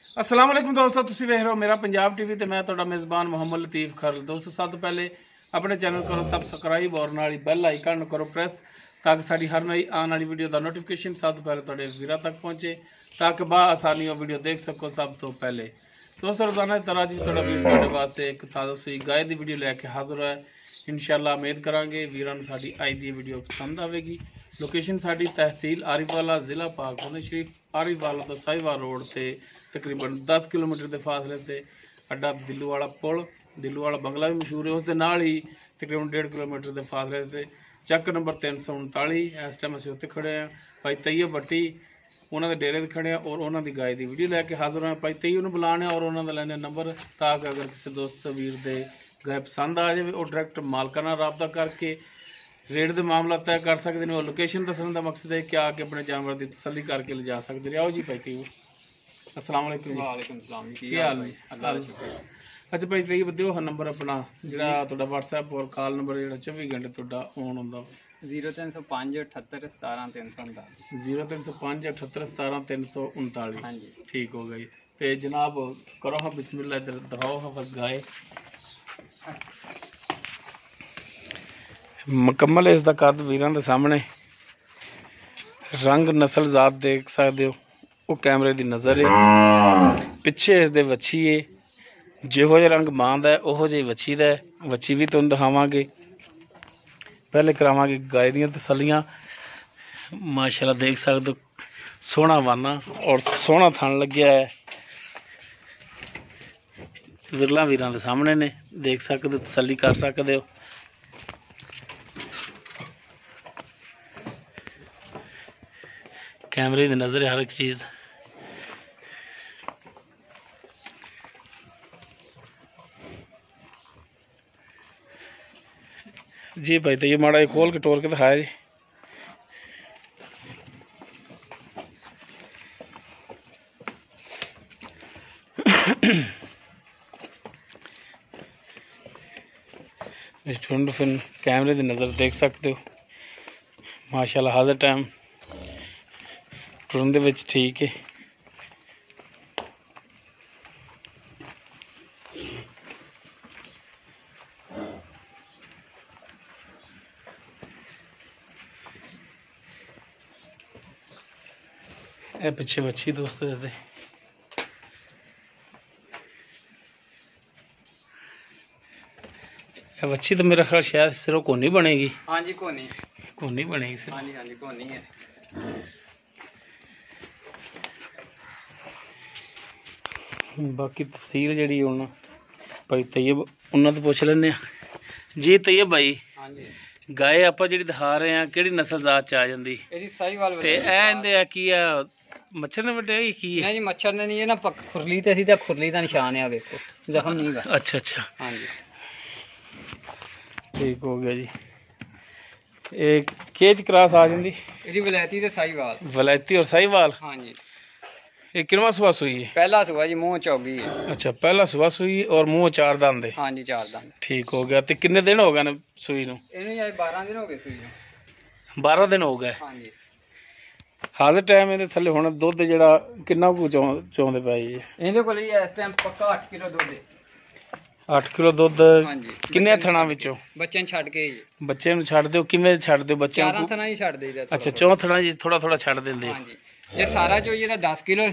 अस्सलाम वालेकुम दोस्तों, तुसीं वेख रहे हो मेरा पंजाब टीवी ते मैं तुहाडा मेज़बान मोहम्मद लतीफ़ खर। दोस्तों सब तो पहले अपने चैनल करो सबसक्राइब और नाल बैल आइकन करो प्रेस ताकि साड़ी हर नई आने वाली वीडियो का नोटिफिकेशन सब तो पहले तुहाडे वीरां तक पहुँचे ताकि आसानी वो वीडियो देख सको सब तो पहले। दोस्तों रोजाना की तरह जी तुहाडा वीर तुहाडे वास्ते एक ताज़ा सूई गाय की वीडियो लैके हाजिर है। इंशाअल्लाह उम्मीद करांगे वीरां नूं साडी अज दी वीडियो पसंद आवेगी। लोकेशन साडी तहसील आरीवाला जिला पाकपुर शरीफ, आरीवाला तो साहिवाल रोड से तकरीबन 10 किलोमीटर के फासले से अड्डा दिल्लूवाला पुल, दिल्लूवाला बंगला भी मशहूर है, उसके नाल ही तकरीबन 1.5 किलोमीटर के फासले से ਚੱਕ नंबर 339। इस टाइम ਅਸੀਂ ਉੱਥੇ खड़े हैं भाई तैयब भट्टी उन्होंने डेरे ते खड़े और उन्होंने गाय की वीडियो लैके हाजिर हैं। भाई तैयब नूं बुलाने और उन्होंने लैने नंबर ताकि अगर किसी दोस्त वीर दे गाय पसंद आ जाए और डायरैक्ट मालकां नाल राबता करके रेट दे मामला तय कर सकते हैं। और लोकेशन दसने का मकसद है कि आके अपने जानवर की तसल्ली करके ले जा सकते। आओ जी भाई तैयब, अस्सलाम वालेकुम। वालेकुम सलाम जी, क्या हाल है? अल्लाह का शुक्र। अच्छा भाई तैयब दिओ नंबर अपना जिहड़ा तुहाडा WhatsApp और कॉल नंबर जिहड़ा 24 घंटे तुहाडा ऑन हुंदा। 0305 78 17 339। 0305 78 17 339। हाँ जी ठीक हो गई। तो जनाब करो हाँ बिस्मिल्लाह, इधर दिखाओ हाँ फिर गाय मुकम्मल है। इसका कद वीरां दे सामने, रंग नस्ल जात देख सकते हो, वो कैमरे की नज़र है। पिछे इसके वच्छी है, जिहो जिहा रंग मां दा उहो जिही वच्छी दा है। वच्छी भी तुहानूं दिखावांगे, पहले करावांगे गाय दियां तसल्लियां। माशाल्लाह देख सकते हो सोहना वाना और सोहना थन लग्या है। विरला वीरां दे सामने ने, देख सकते हो, तसल्ली कर सकते हो। कैमरे की नज़र है हर एक चीज़। जी भाई तो ये माड़ा खोल के टोर के दिखाया जी। ठुंड फिर कैमरे की नज़र देख सकते हो। माशाल्लाह हर टाइम ठुंड दे विच ठीक है। ए पिछे बच्ची दोस्तों दे बच्ची तो मेरा ख्याल शायद सिर्फ कोनी बनेगी। हाँ जी कोनी बनेगी सिर्फ। हाँ जी कोनी है। बाकी तफसील जी हूँ भाई तैयब उन्होंने तो पूछ लें जी। तैयब भाई हाँ जी गाय आप जी दिखा रहे हैं कि नस्ल जात च आ जाती की मच्छर ने वड्डिया की है? नहीं जी मच्छर ने नहीं, ये ना खुरली ते सी, खुरली का निशान है, देखो जख्म नहीं है। अच्छा अच्छा हाँ जी ठीक हो गया जी। एक केज क्रॉस आ जाती ये वलैती ते साहिवाल। वलैती और साहिवाल। हाँ जी ये किनवा सुबह सुई है? पहला सुबह जी, मुँह चौगी है। अच्छा पहला सुबह सुई और मुँह 4 दंद है। हाँ जी 4 दंद। ठीक हो गया। तो किन्ने दिन हो गए ने सुई नूं? इन्हू 12 दिन हो गए सुई नूं। 12 दिन हो गए। हाँ जी हाजर टाइम ये थले हुण दुध जिहड़ा किन्ना कु चौंदे पे जी? इहदे कोल इस टाइम पक्का 8 किलो दुध है। 8 किलो दुध। हाँ जी किन्ने थणा विचों? बच्चे छड़ के ही। बच्चे नूं छड्ड दिओ, किवें छड्ड दिओ बच्चे नूं? 4 थणा ही छड्ड देईदा। अच्छा 4 थणा जी थोड़ा थोड़ा छड्ड दिंदे। हाँ जी जे सारा जो ये 10 किलो है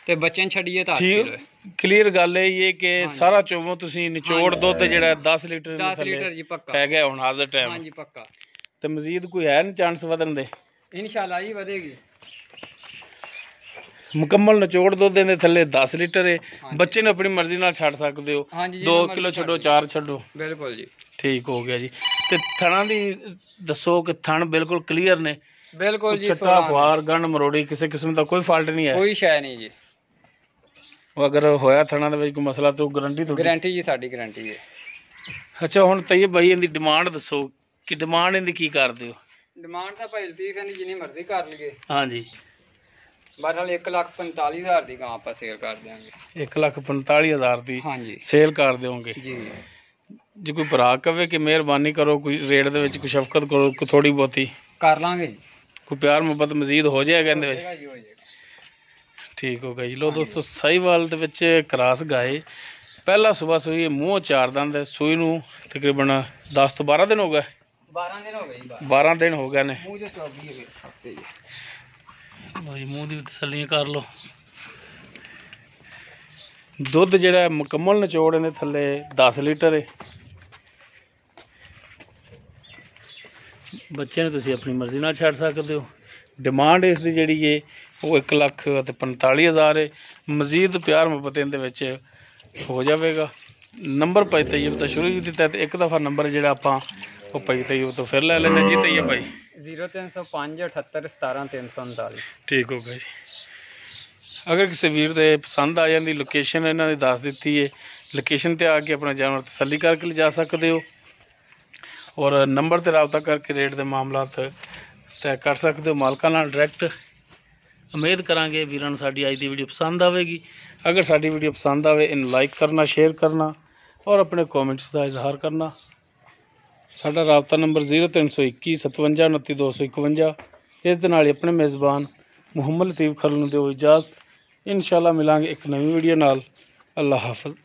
ते बच्चे छड़िए तो 8 किलो है। क्लीयर गल है ये कि सारा चोवो तुसीं निचोड़ दुध जिहड़ा 10 लीटर 10 लीटर जी पक्का है गया हुण हाजर टाइम। हाँ जी पक्का। ते मजीद कोई है नहीं चांस वधन दे? इंशाल्लाह ही वधेगी। मुकम्मल निचोड़ दुध दे थले 10 लीटर है। बच्चे ने अपनी मर्जी नाल छड़ सकते हो। हाँ जी 2 किलो छड्डो 4 छड्डो। बिल्कुल जी ठीक हो गया जी। ते थणा दी दसो कि थण बिल्कुल क्लीयर ने? बिल्कुल जी। छट्टा फुआर गंढ मरोड़ी किसी किस्म का कोई फॉल्ट नहीं है? कोई शय नहीं जी। अगर होया थणा दे विच कोई मसला तो गारंटी तो? गारंटी जी साडी गारंटी है। अच्छा हुण तैयब भाई इहदी डिमांड दसो कि डिमांड इहदी की करदे हो? डिमांड तो भाई लतीफ इहदी जिन्नी मर्जी कर लईए। हाँ जी बहरहाल 1,45,000 की गां आप सेल कर देंगे। 1,45,000 की हाँ जी सेल कर दोगे जी। जो कोई भरा कहे कि मेहरबानी करो कोई रेट दे विच कोई शफकत करो कोई थोड़ी बहुती कर लांगे, कोई प्यार मुहब्बत मजीद हो जाएगा इहदे विच? हो जाएगा। ਠੀਕ ਹੋ ਗਿਆ ਜੀ। ਲੋ ਦੋਸਤੋ ਸਾਹੀਵਾਲ ਦੇ ਵਿੱਚ ਕਰਾਸ ਗਾਏ ਪਹਿਲਾ ਸੂਬਾ ਸੂਈ, ਮੂੰਹ 4 ਦੰਦ ਹੈ, ਸੂਈ ਨੂੰ ਤਕਰੀਬਨ 10 ਤੋਂ 12 ਦਿਨ ਹੋ ਗਏ। 12 ਦਿਨ ਹੋ ਗਏ ਜੀ। 12 ਦਿਨ ਹੋ ਗਏ ਨੇ। ਮੂੰਹ ਜੋ 24 ਹੋ ਗਏ ਹਫਤੇ ਜੀ। ਲੋ ਜੀ ਮੂੰਹ ਦੀ ਵੀ ਤਸੱਲੀਆਂ ਕਰ ਲਓ। ਦੁੱਧ ਜਿਹੜਾ ਮੁਕੰਮਲ ਨਿਚੋੜ ਇਹਦੇ ਥੱਲੇ 10 ਲੀਟਰ ਹੈ। ਬੱਚੇ ਨੂੰ ਤੁਸੀਂ ਆਪਣੀ ਮਰਜ਼ੀ ਨਾਲ ਛੱਡ ਸਕਦੇ ਹੋ। ਡਿਮਾਂਡ ਇਸ ਦੀ ਜਿਹੜੀ ਹੈ ਉਹ 1,45,000 ਹੈ। ਮਜ਼ੀਦ ਪਿਆਰ ਮੁਹੱਬਤ ਇਹਦੇ ਵਿੱਚ ਹੋ ਜਾਵੇਗਾ। ਨੰਬਰ ਭਾਈ ਤੈਯਬ ਤਾਂ ਸ਼ੁਰੂ ਹੀ ਦਿੱਤਾ ਤੇ ਇੱਕ ਦਫਾ ਨੰਬਰ ਜਿਹੜਾ ਆਪਾਂ ਉਹ ਭਾਈ ਤੈਯਬ ਤੋਂ ਫਿਰ ਲੈ ਲੈਂਦੇ ਜੀ। ਤੈਯਬ ਭਾਈ 0305 78 17 339। ਠੀਕ ਹੋ ਗਿਆ ਜੀ। ਅਗਰ ਕਿਸੇ ਵੀਰ ਦੇ ਪਸੰਦ ਆ ਜਾਂਦੀ ਲੋਕੇਸ਼ਨ ਇਹਨਾਂ ਦੀ ਦੱਸ ਦਿੱਤੀ ਹੈ, ਲੋਕੇਸ਼ਨ ਤੇ ਆ ਕੇ ਆਪਣਾ ਜਾਨਵਰ ਤਸੱਲੀ ਕਰਕੇ ਲਿਜਾ ਸਕਦੇ ਹੋ ਔਰ ਨੰਬਰ ਤੇ ਰਾਬਤਾ ਕਰਕੇ ਰੇਟ ਦੇ ਮਾਮਲਾਤ ਤੈਅ ਕਰ ਸਕਦੇ ਹੋ ਮਾਲਕਾਂ ਨਾਲ ਡਾਇਰੈਕਟ। ਉਮੀਦ ਕਰਾਂਗੇ ਵੀਰਾਂ ਨੂੰ ਸਾਡੀ ਅੱਜ ਦੀ ਵੀਡੀਓ ਪਸੰਦ ਆਵੇਗੀ। ਅਗਰ ਸਾਡੀ ਵੀਡੀਓ ਪਸੰਦ ਆਵੇ ਇਹਨੂੰ ਲਾਈਕ ਕਰਨਾ, ਸ਼ੇਅਰ ਕਰਨਾ ਔਰ ਆਪਣੇ ਕਮੈਂਟਸ ਦਾ ਇਜ਼ਹਾਰ ਕਰਨਾ। ਸਾਡਾ ਰਾਬਤਾ ਨੰਬਰ 0321 57 29 251। ਇਸ ਦੇ ਨਾਲ ਹੀ ਆਪਣੇ ਮੇਜ਼ਬਾਨ ਮੁਹੰਮਦ ਲਤੀਫ ਖਰਲ ਨੂੰ ਦਿਓ ਇਜਾਜ਼ਤ। ਇਨਸ਼ਾਅੱਲਾ ਮਿਲਾਂਗੇ ਇੱਕ ਨਵੀਂ ਵੀਡੀਓ ਨਾਲ। ਅੱਲਾ ਹਾਫਿਜ਼।